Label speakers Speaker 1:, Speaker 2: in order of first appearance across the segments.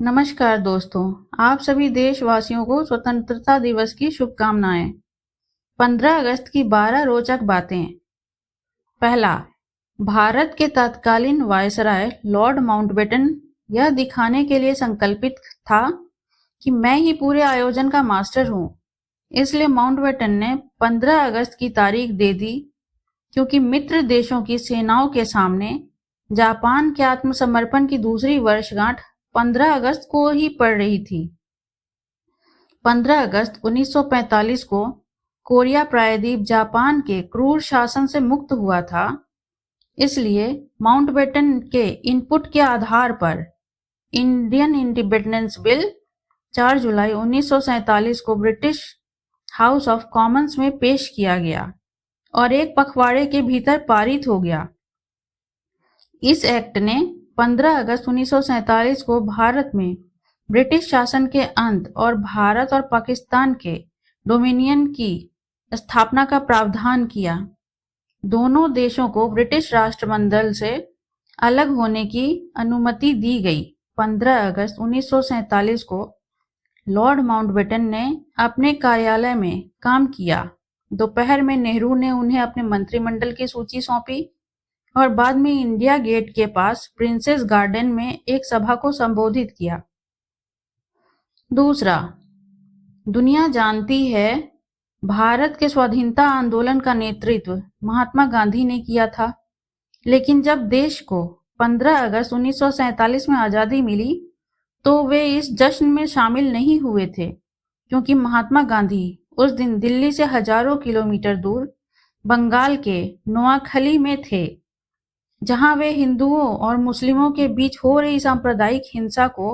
Speaker 1: नमस्कार दोस्तों, आप सभी देशवासियों को स्वतंत्रता दिवस की शुभकामनाएं। 15 अगस्त की 12 रोचक बातें। पहला, भारत के तत्कालीन वायसराय लॉर्ड माउंटबेटन यह दिखाने के लिए संकल्पित था कि मैं ही पूरे आयोजन का मास्टर हूं। इसलिए माउंटबेटन ने 15 अगस्त की तारीख दे दी, क्योंकि मित्र देशों की सेनाओं के सामने जापान के आत्मसमर्पण की दूसरी वर्षगांठ 15 अगस्त को ही पड़ रही थी। 15 अगस्त 1945 को कोरिया प्रायद्वीप जापान के क्रूर शासन से मुक्त हुआ था। इसलिए माउंटबेटन के इनपुट के आधार पर इंडियन इंडिपेंडेंस बिल 4 जुलाई 1947 को ब्रिटिश हाउस ऑफ कॉमन्स में पेश किया गया और एक पखवाड़े के भीतर पारित हो गया। इस एक्ट ने 15 अगस्त 1947 को भारत में ब्रिटिश शासन के अंत और भारत और पाकिस्तान के डोमिनियन की स्थापना का प्रावधान किया। दोनों देशों को ब्रिटिश राष्ट्रमंडल से अलग होने की अनुमति दी गई। 15 अगस्त 1947 को लॉर्ड माउंटबेटन ने अपने कार्यालय में काम किया। दोपहर में नेहरू ने उन्हें अपने मंत्रिमंडल की सूची सौंपी और बाद में इंडिया गेट के पास प्रिंसेस गार्डन में एक सभा को संबोधित किया। दूसरा, दुनिया जानती है भारत के स्वाधीनता आंदोलन का नेतृत्व महात्मा गांधी ने किया था, लेकिन जब देश को 15 अगस्त 1947 में आजादी मिली तो वे इस जश्न में शामिल नहीं हुए थे, क्योंकि महात्मा गांधी उस दिन दिल्ली से हजारों किलोमीटर दूर बंगाल के नोआखली में थे, जहां वे हिंदुओं और मुस्लिमों के बीच हो रही सांप्रदायिक हिंसा को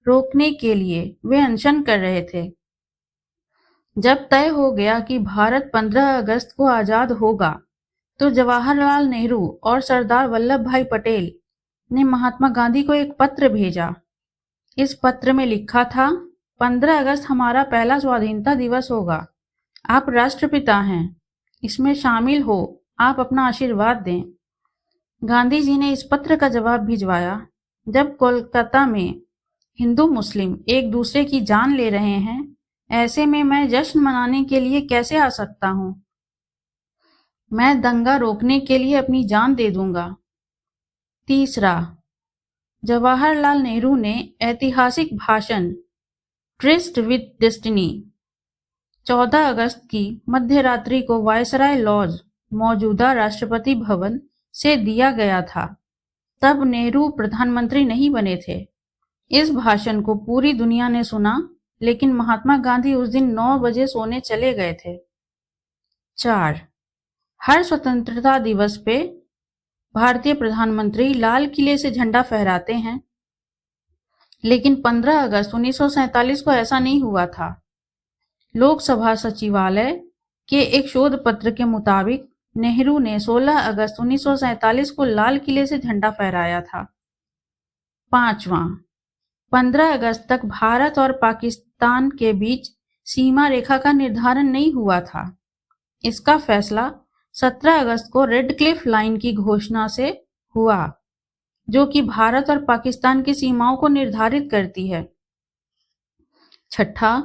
Speaker 1: रोकने के लिए वे अनशन कर रहे थे। जब तय हो गया कि भारत 15 अगस्त को आजाद होगा, तो जवाहरलाल नेहरू और सरदार वल्लभ भाई पटेल ने महात्मा गांधी को एक पत्र भेजा। इस पत्र में लिखा था, 15 अगस्त हमारा पहला स्वाधीनता दिवस होगा। आप राष्ट्रपिता हैं, इसमें शामिल हो, आप अपना आशीर्वाद दें। गांधी जी ने इस पत्र का जवाब भिजवाया, जब कोलकाता में हिंदू मुस्लिम एक दूसरे की जान ले रहे हैं, ऐसे में मैं जश्न मनाने के लिए कैसे आ सकता हूं? मैं दंगा रोकने के लिए अपनी जान दे दूंगा। तीसरा, जवाहरलाल नेहरू ने ऐतिहासिक भाषण ट्रिस्ट विद डेस्टिनी 14 अगस्त की मध्यरात्रि को वायसराय लॉज, मौजूदा राष्ट्रपति भवन से दिया गया था। तब नेहरू प्रधानमंत्री नहीं बने थे। इस भाषण को पूरी दुनिया ने सुना, लेकिन महात्मा गांधी उस दिन 9 बजे सोने चले गए थे। 4. हर स्वतंत्रता दिवस पे भारतीय प्रधानमंत्री लाल किले से झंडा फहराते हैं, लेकिन 15 अगस्त 1947 को ऐसा नहीं हुआ था। लोकसभा सचिवालय के एक शोध पत्र के मुताबिक नेहरू ने 16 अगस्त 1947 को लाल किले से झंडा फहराया था। 5वां, 15 अगस्त तक भारत और पाकिस्तान के बीच सीमा रेखा का निर्धारण नहीं हुआ था। इसका फैसला 17 अगस्त को रेड क्लिफ लाइन की घोषणा से हुआ, जो कि भारत और पाकिस्तान की सीमाओं को निर्धारित करती है। 6.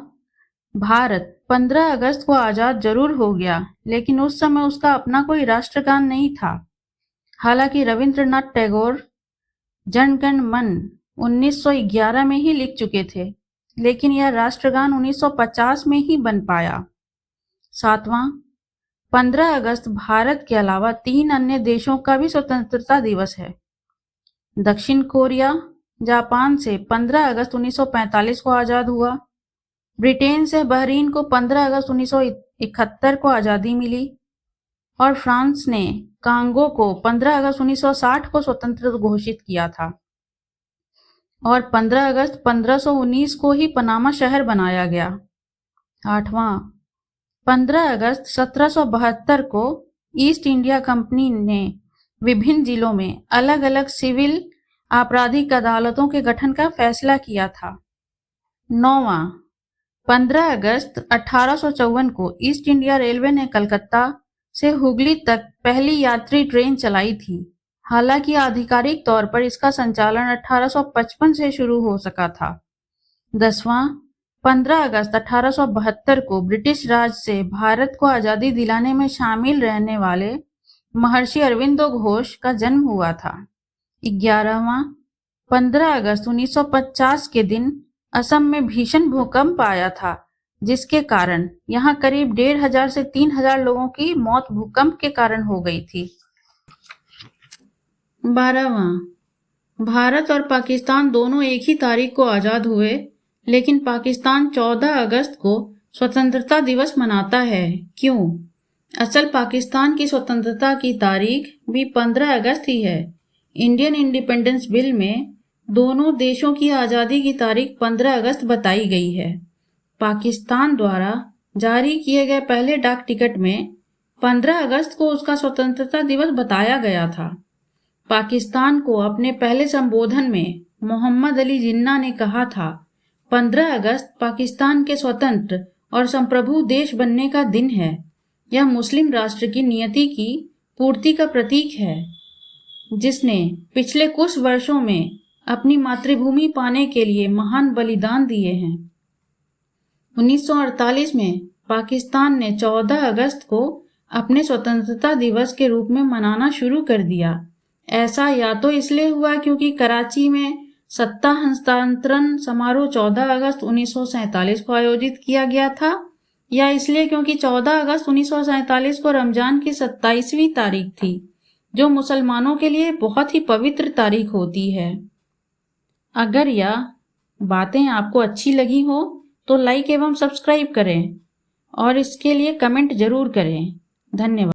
Speaker 1: भारत 15 अगस्त को आजाद जरूर हो गया, लेकिन उस समय उसका अपना कोई राष्ट्रगान नहीं था। हालांकि रविंद्रनाथ टैगोर जन गण मन 1911 में ही लिख चुके थे, लेकिन यह राष्ट्रगान 1950 में ही बन पाया। 7वां, 15 अगस्त भारत के अलावा 3 अन्य देशों का भी स्वतंत्रता दिवस है। दक्षिण कोरिया जापान से 15 अगस्त 1945 को आजाद हुआ। ब्रिटेन से बहरीन को 15 अगस्त 1971 को आजादी मिली और फ्रांस ने कांगो को 15 अगस्त 1960 को स्वतंत्र घोषित किया था और 15 अगस्त 1519 को ही पनामा शहर बनाया गया। 8वां, 15 अगस्त 1772 को ईस्ट इंडिया कंपनी ने विभिन्न जिलों में अलग अलग सिविल आपराधिक अदालतों के गठन का फैसला किया था। 9वां, 15 अगस्त 1854 को ईस्ट इंडिया रेलवे ने कलकत्ता से हुगली तक पहली यात्री ट्रेन चलाई थी। हालांकि आधिकारिक तौर पर इसका संचालन 1855 से शुरू हो सका था। 10वां 15 अगस्त 1872 को ब्रिटिश राज से भारत को आजादी दिलाने में शामिल रहने वाले महर्षि अरविंदो घोष का जन्म हुआ था। 11वां 15 अगस्त 1950 के दिन असम में भीषण भूकंप आया था, जिसके कारण यहाँ करीब 1500 से 3000 लोगों की मौत भूकंप के कारण हो गई थी। 12वां भारत और पाकिस्तान दोनों एक ही तारीख को आजाद हुए, लेकिन पाकिस्तान 14 अगस्त को स्वतंत्रता दिवस मनाता है। क्यों? असल पाकिस्तान की स्वतंत्रता की तारीख भी 15 अगस्त ही है। इंडियन इंडिपेंडेंस बिल में दोनों देशों की आज़ादी की तारीख 15 अगस्त बताई गई है। पाकिस्तान द्वारा जारी किए गए पहले डाक टिकट में 15 अगस्त को उसका स्वतंत्रता दिवस बताया गया था। पाकिस्तान को अपने पहले संबोधन में मोहम्मद अली जिन्ना ने कहा था, 15 अगस्त पाकिस्तान के स्वतंत्र और संप्रभु देश बनने का दिन है। यह मुस्लिम राष्ट्र की नियति की पूर्ति का प्रतीक है, जिसने पिछले कुछ वर्षों में अपनी मातृभूमि पाने के लिए महान बलिदान दिए हैं। 1948 में पाकिस्तान ने 14 अगस्त को अपने स्वतंत्रता दिवस के रूप में मनाना शुरू कर दिया। ऐसा या तो इसलिए हुआ क्योंकि कराची में सत्ता हस्तांतरण समारोह 14 अगस्त 1947 को आयोजित किया गया था, या इसलिए क्योंकि 14 अगस्त 1947 को रमजान की 27वीं तारीख थी, जो मुसलमानों के लिए बहुत ही पवित्र तारीख होती है। अगर यह बातें आपको अच्छी लगी हो तो लाइक एवं सब्सक्राइब करें और इसके लिए कमेंट जरूर करें। धन्यवाद।